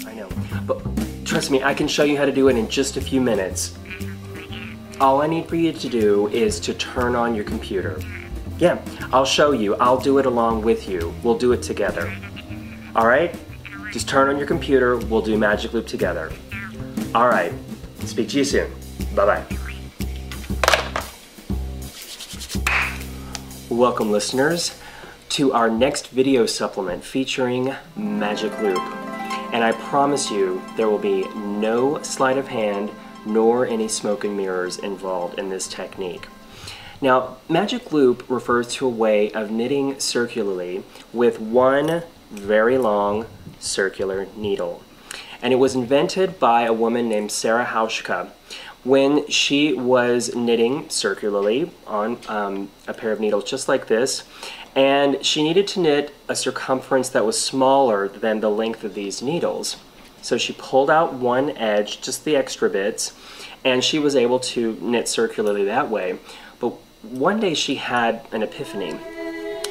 I know, but trust me, I can show you how to do it in just a few minutes. All I need for you to do is to turn on your computer. Yeah, I'll show you. I'll do it along with you. We'll do it together. All right? Just turn on your computer. We'll do Magic Loop together. All right. Speak to you soon. Bye-bye. Welcome, listeners, to our next video supplement featuring Magic Loop. And I promise you there will be no sleight of hand nor any smoke and mirrors involved in this technique. Now, Magic Loop refers to a way of knitting circularly with one very long circular needle. And it was invented by a woman named Sarah Hauschka when she was knitting circularly on a pair of needles just like this, and she needed to knit a circumference that was smaller than the length of these needles. So she pulled out one edge, just the extra bits, and she was able to knit circularly that way. But one day she had an epiphany.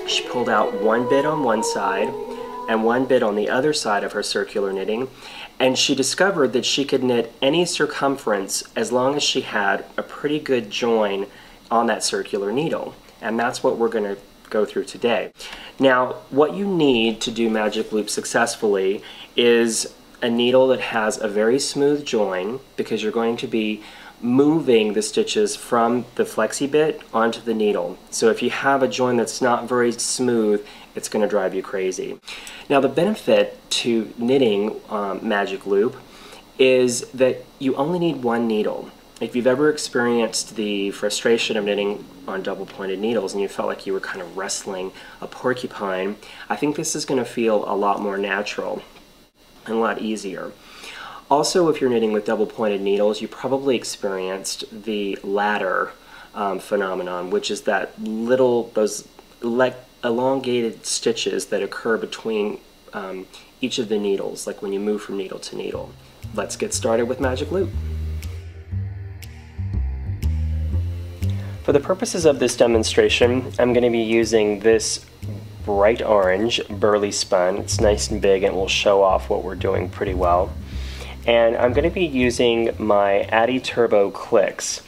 She pulled out one bit on one side and one bit on the other side of her circular knitting, and she discovered that she could knit any circumference as long as she had a pretty good join on that circular needle. And that's what we're going to go through today. Now, what you need to do Magic Loop successfully is a needle that has a very smooth join, because you're going to be moving the stitches from the flexi bit onto the needle. So if you have a join that's not very smooth, it's going to drive you crazy. Now, the benefit to knitting Magic Loop is that you only need one needle. If you've ever experienced the frustration of knitting on double pointed needles and you felt like you were kind of wrestling a porcupine, I think this is going to feel a lot more natural and a lot easier. Also, if you're knitting with double pointed needles, you probably experienced the ladder phenomenon, which is that those elongated stitches that occur between each of the needles, like when you move from needle to needle. Let's get started with Magic Loop. For the purposes of this demonstration, I'm going to be using this bright orange burley spun. It's nice and big and will show off what we're doing pretty well. And I'm going to be using my Addy Turbo clicks.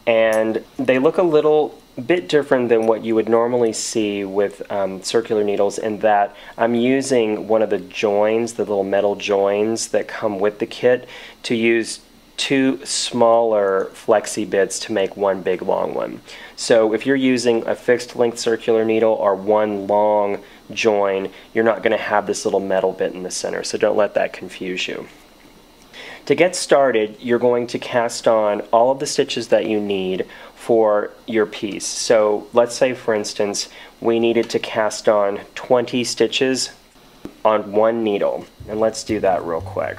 And they look a little bit different than what you would normally see with circular needles, in that I'm using one of the joins, the little metal joins that come with the kit, to use two smaller flexi bits to make one big long one. So if you're using a fixed length circular needle or one long join, you're not going to have this little metal bit in the center, so don't let that confuse you. To get started, you're going to cast on all of the stitches that you need for your piece. So let's say, for instance, we needed to cast on 20 stitches on one needle, and let's do that real quick.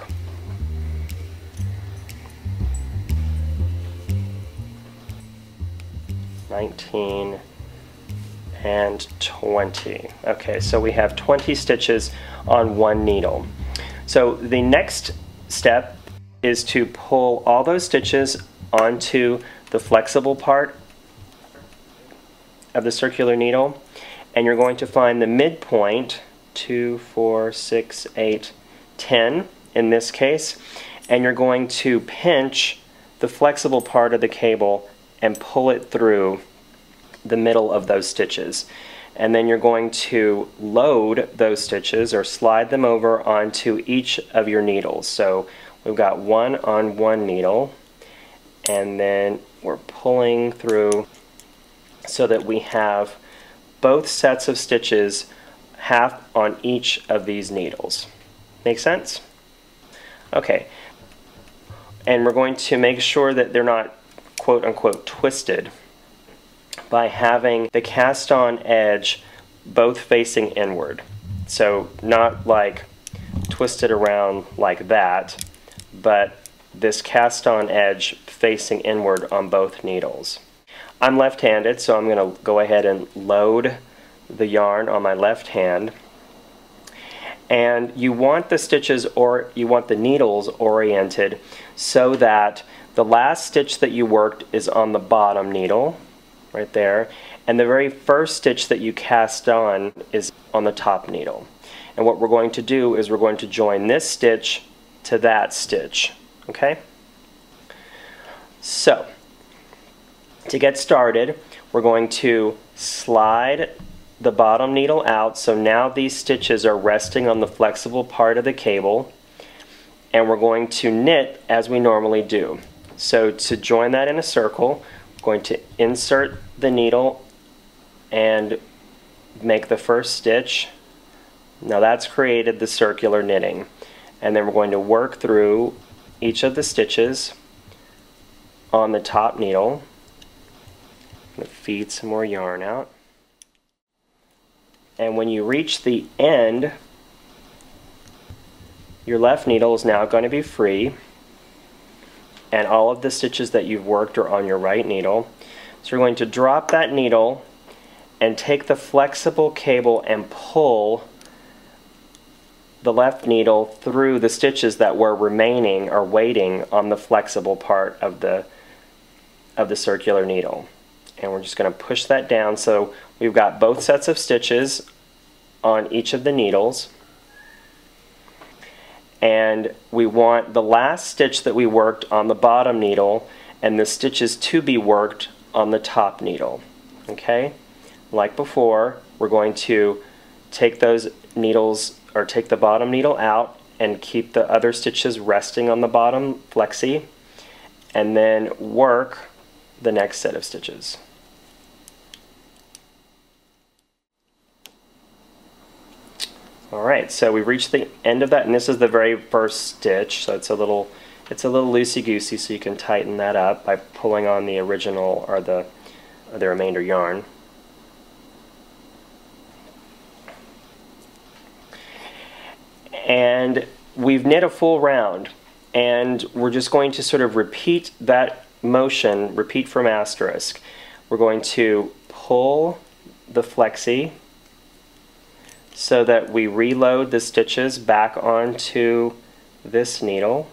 $19 and $20. Okay, so we have 20 stitches on one needle. So the next step is to pull all those stitches onto the flexible part of the circular needle, and you're going to find the midpoint, 2, 4, 6, 8, 10 in this case, and you're going to pinch the flexible part of the cable and pull it through the middle of those stitches. And then you're going to load those stitches or slide them over onto each of your needles. So we've got one on one needle, and then we're pulling through so that we have both sets of stitches half on each of these needles. Make sense? Okay. And we're going to make sure that they're not quote-unquote twisted by having the cast-on edge both facing inward. So not like twisted around like that, but this cast-on edge facing inward on both needles. I'm left-handed, so I'm going to go ahead and load the yarn on my left hand. And you want the stitches, or you want the needles oriented so that the last stitch that you worked is on the bottom needle, right there, and the very first stitch that you cast on is on the top needle. And what we're going to do is we're going to join this stitch to that stitch, okay? So, to get started, we're going to slide the bottom needle out, so now these stitches are resting on the flexible part of the cable, and we're going to knit as we normally do. So to join that in a circle, we're going to insert the needle and make the first stitch. Now that's created the circular knitting, and then we're going to work through each of the stitches on the top needle. I'm going to feed some more yarn out. And when you reach the end, your left needle is now going to be free, and all of the stitches that you've worked are on your right needle. So you're going to drop that needle and take the flexible cable and pull the left needle through the stitches that were remaining or waiting on the flexible part of the circular needle. And we're just going to push that down, so we've got both sets of stitches on each of the needles, and we want the last stitch that we worked on the bottom needle and the stitches to be worked on the top needle. Okay, like before, we're going to take those needles, or take the bottom needle out and keep the other stitches resting on the bottom flexi, and then work the next set of stitches. Alright, so we've reached the end of that, and this is the very first stitch, so it's a little loosey-goosey, so you can tighten that up by pulling on the original or the remainder yarn. And we've knit a full round, and we're just going to sort of repeat that motion, repeat from asterisk. We're going to pull the flexi so that we reload the stitches back onto this needle.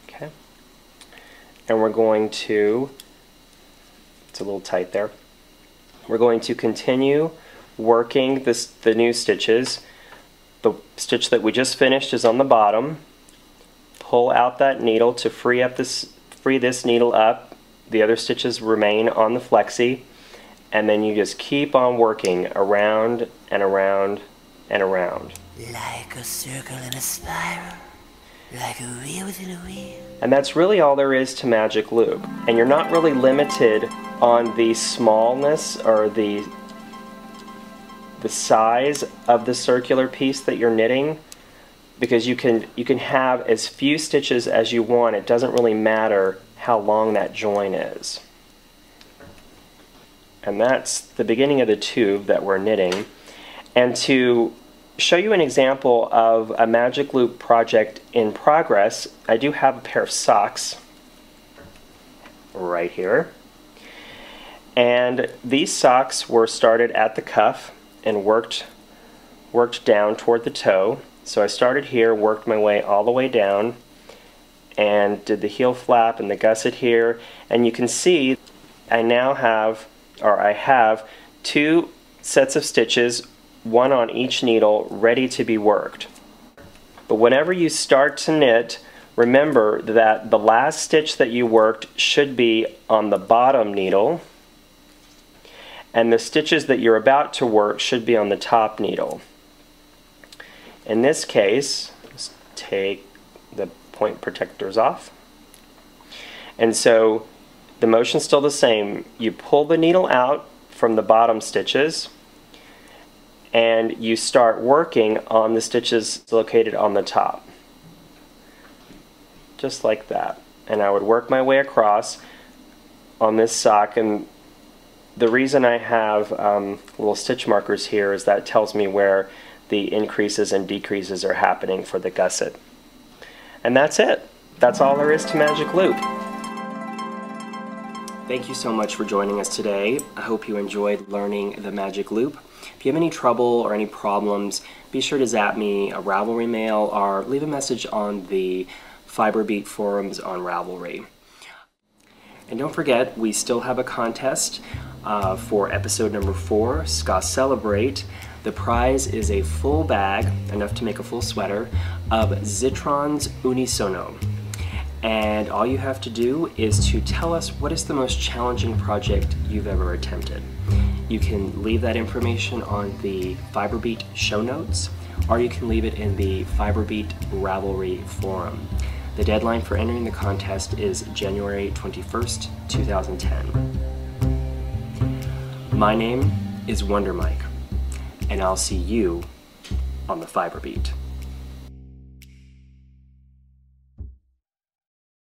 Okay. And we're going to, it's a little tight there, we're going to continue working the new stitches. The stitch that we just finished is on the bottom. Pull out that needle to free this needle up. The other stitches remain on the flexi, and then you just keep on working around and around and around. Like a circle in a spiral, like a wheel within a wheel. And that's really all there is to magic loop. And you're not really limited on the smallness or the size of the circular piece that you're knitting, because you can have as few stitches as you want. It doesn't really matter how long that join is. And that's the beginning of the tube that we're knitting. And to show you an example of a magic loop project in progress, I do have a pair of socks right here. And these socks were started at the cuff and worked down toward the toe. So I started here, worked my way all the way down, and did the heel flap and the gusset here, and you can see I have two sets of stitches, one on each needle, ready to be worked. But whenever you start to knit, remember that the last stitch that you worked should be on the bottom needle, and the stitches that you're about to work should be on the top needle. In this case, let's take the point protectors off. And so the motion's still the same. You pull the needle out from the bottom stitches, and you start working on the stitches located on the top. Just like that. And I would work my way across on this sock, and the reason I have little stitch markers here is that tells me where the increases and decreases are happening for the gusset. And that's it. That's all there is to Magic Loop. Thank you so much for joining us today. I hope you enjoyed learning the Magic Loop. If you have any trouble or any problems, be sure to zap me a Ravelry mail or leave a message on the Fiber Beat forums on Ravelry. And don't forget, we still have a contest for episode number 4, Ska Celebrate. The prize is a full bag, enough to make a full sweater, of Zitron's Unisono. And all you have to do is to tell us what is the most challenging project you've ever attempted. You can leave that information on the Fiber Beat show notes, or you can leave it in the Fiber Beat Ravelry forum. The deadline for entering the contest is January 21st, 2010. My name is Wonder Mike, and I'll see you on the Fiber Beat.